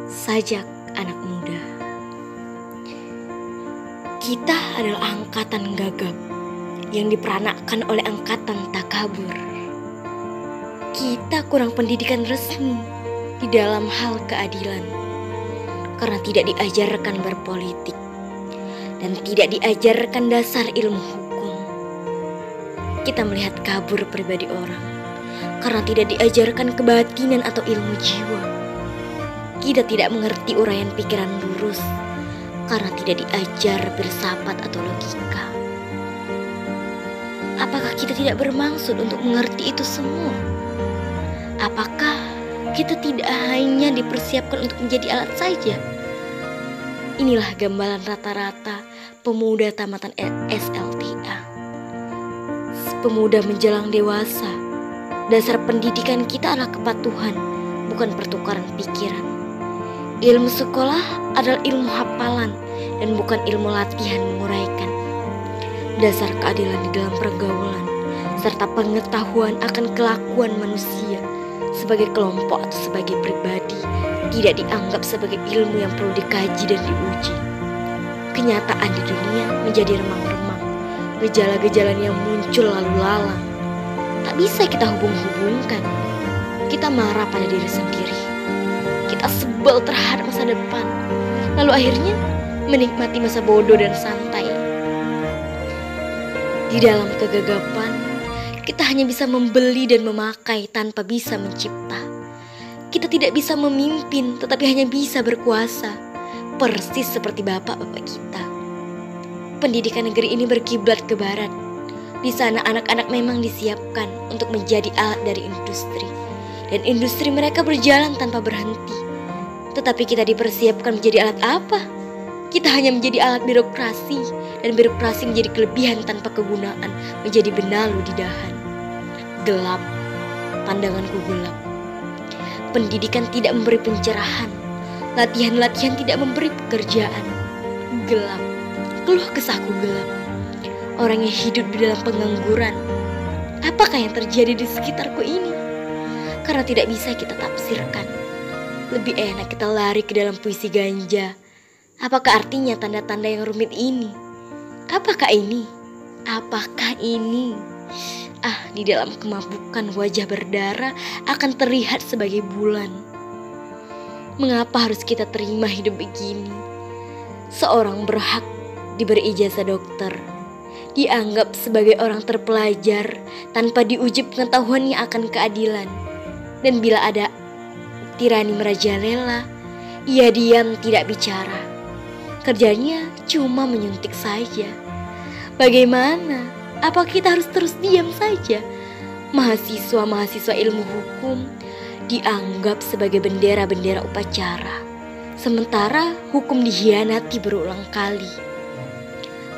Sajak anak muda. Kita adalah angkatan gagap yang diperanakkan oleh angkatan takabur. Kita kurang pendidikan resmi di dalam hal keadilan karena tidak diajarkan berpolitik dan tidak diajarkan dasar ilmu hukum. Kita melihat kabur pribadi orang karena tidak diajarkan kebatinan atau ilmu jiwa. Kita tidak mengerti uraian pikiran lurus karena tidak diajar filsafat atau logika. Apakah kita tidak bermaksud untuk mengerti itu semua? Apakah kita tidak hanya dipersiapkan untuk menjadi alat saja? Inilah gambaran rata-rata pemuda tamatan SLTA. Pemuda menjelang dewasa. Dasar pendidikan kita adalah kepatuhan, bukan pertukaran pikiran. Ilmu sekolah adalah ilmu hafalan dan bukan ilmu latihan menguraikan. Dasar keadilan di dalam pergaulan serta pengetahuan akan kelakuan manusia sebagai kelompok atau sebagai pribadi tidak dianggap sebagai ilmu yang perlu dikaji dan diuji. Kenyataan di dunia menjadi remang-remang, gejala-gejala yang muncul lalu lalang. Tak bisa kita hubung-hubungkan. Kita marah pada diri sendiri. Kita sebel terhadap masa depan. Lalu akhirnya menikmati masa bodoh dan santai. Di dalam kegagapan, kita hanya bisa membeli dan memakai tanpa bisa mencipta. Kita tidak bisa memimpin tetapi hanya bisa berkuasa. Persis seperti bapak-bapak kita. Pendidikan negeri ini berkiblat ke barat. Di sana anak-anak memang disiapkan untuk menjadi alat dari industri. Dan industri mereka berjalan tanpa berhenti. Tetapi kita dipersiapkan menjadi alat apa? Kita hanya menjadi alat birokrasi. Dan birokrasi menjadi kelebihan tanpa kegunaan, menjadi benalu di dahan. Gelap, pandanganku gelap. Pendidikan tidak memberi pencerahan. Latihan-latihan tidak memberi pekerjaan. Gelap, keluh kesahku gelap. Orang yang hidup di dalam pengangguran. Apakah yang terjadi di sekitarku ini? Karena tidak bisa kita tafsirkan. Lebih enak kita lari ke dalam puisi ganja. Apakah artinya tanda-tanda yang rumit ini? Apakah ini? Apakah ini? Di dalam kemabukan wajah berdarah akan terlihat sebagai bulan. Mengapa harus kita terima hidup begini? Seorang berhak diberi ijazah dokter, dianggap sebagai orang terpelajar tanpa diuji pengetahuannya akan keadilan. Dan bila ada tirani merajalela, ia diam tidak bicara. Kerjanya cuma menyuntik saja. Bagaimana? Apa kita harus terus diam saja? Mahasiswa-mahasiswa ilmu hukum dianggap sebagai bendera-bendera upacara. Sementara hukum dikhianati berulang kali.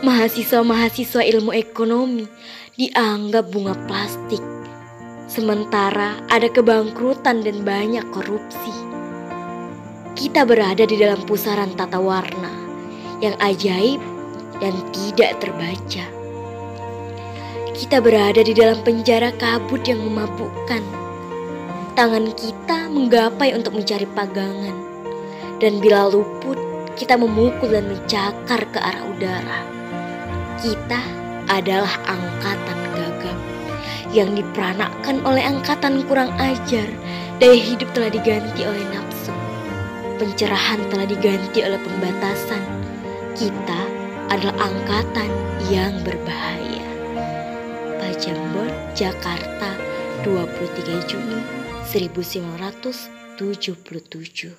Mahasiswa-mahasiswa ilmu ekonomi dianggap bunga plastik. Sementara ada kebangkrutan dan banyak korupsi. Kita berada di dalam pusaran tata warna yang ajaib dan tidak terbaca. Kita berada di dalam penjara kabut yang memabukkan. Tangan kita menggapai untuk mencari pagangan. Dan bila luput, kita memukul dan mencakar ke arah udara. Kita adalah angkatan gagap yang diperanakkan oleh angkatan kurang ajar. Daya hidup telah diganti oleh nafsu. Pencerahan telah diganti oleh pembatasan. Kita adalah angkatan yang berbahaya. Pajambon, Jakarta, 23 Juni 1977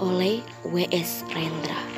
oleh W.S. Rendra.